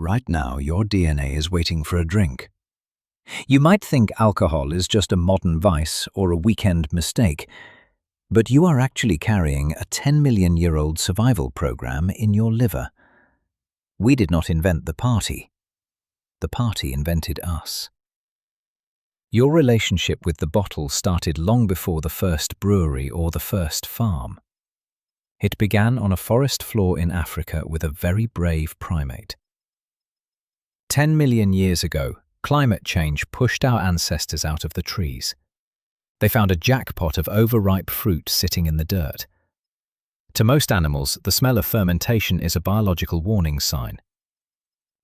Right now, your DNA is waiting for a drink. You might think alcohol is just a modern vice or a weekend mistake, but you are actually carrying a 10-million-year-old survival program in your liver. We did not invent the party. The party invented us. Your relationship with the bottle started long before the first brewery or the first farm. It began on a forest floor in Africa with a very brave primate. 10 million years ago, climate change pushed our ancestors out of the trees. They found a jackpot of overripe fruit sitting in the dirt. To most animals, the smell of fermentation is a biological warning sign.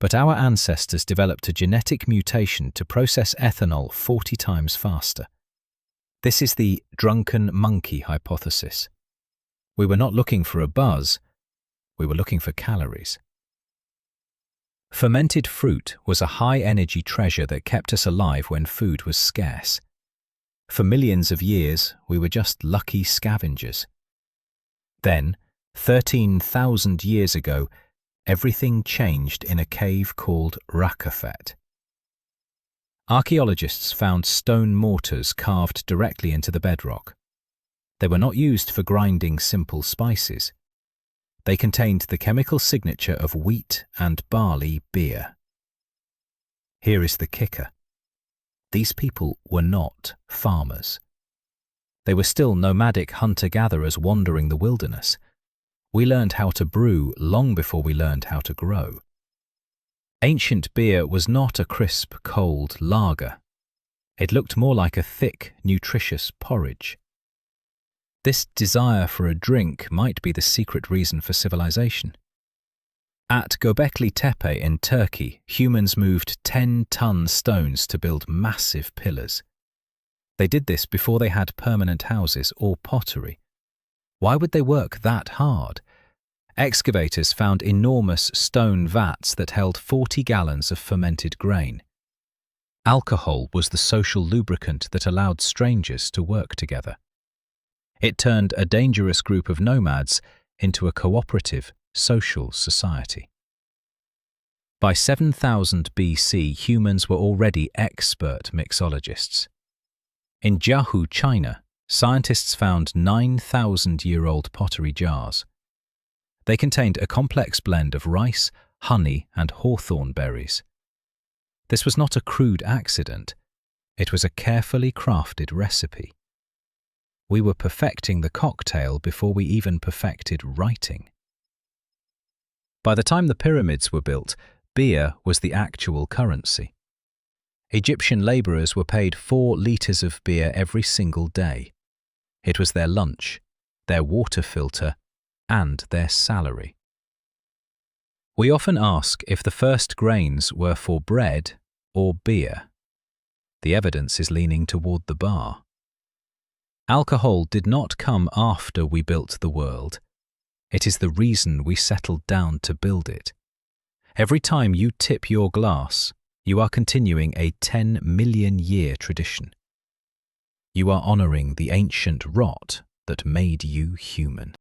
But our ancestors developed a genetic mutation to process ethanol 40 times faster. This is the Drunken Monkey Hypothesis. We were not looking for a buzz, we were looking for calories. Fermented fruit was a high-energy treasure that kept us alive when food was scarce. For millions of years, we were just lucky scavengers. Then, 13,000 years ago, everything changed in a cave called Raqefet. Archaeologists found stone mortars carved directly into the bedrock. They were not used for grinding simple spices. They contained the chemical signature of wheat and barley beer. Here is the kicker. These people were not farmers. They were still nomadic hunter-gatherers wandering the wilderness. We learned how to brew long before we learned how to grow. Ancient beer was not a crisp, cold lager. It looked more like a thick, nutritious porridge. This desire for a drink might be the secret reason for civilization. At Gobekli Tepe in Turkey, humans moved 10-ton stones to build massive pillars. They did this before they had permanent houses or pottery. Why would they work that hard? Excavators found enormous stone vats that held 40 gallons of fermented grain. Alcohol was the social lubricant that allowed strangers to work together. It turned a dangerous group of nomads into a cooperative, social society. By 7000 BC, humans were already expert mixologists. In Jiahu, China, scientists found 9,000-year-old pottery jars. They contained a complex blend of rice, honey, and hawthorn berries. This was not a crude accident. It was a carefully crafted recipe. We were perfecting the cocktail before we even perfected writing. By the time the pyramids were built, beer was the actual currency. Egyptian laborers were paid 4 liters of beer every single day. It was their lunch, their water filter, and their salary. We often ask if the first grains were for bread or beer. The evidence is leaning toward the bar. Alcohol did not come after we built the world. It is the reason we settled down to build it. Every time you tip your glass, you are continuing a 10-million-year tradition. You are honoring the ancient rot that made you human.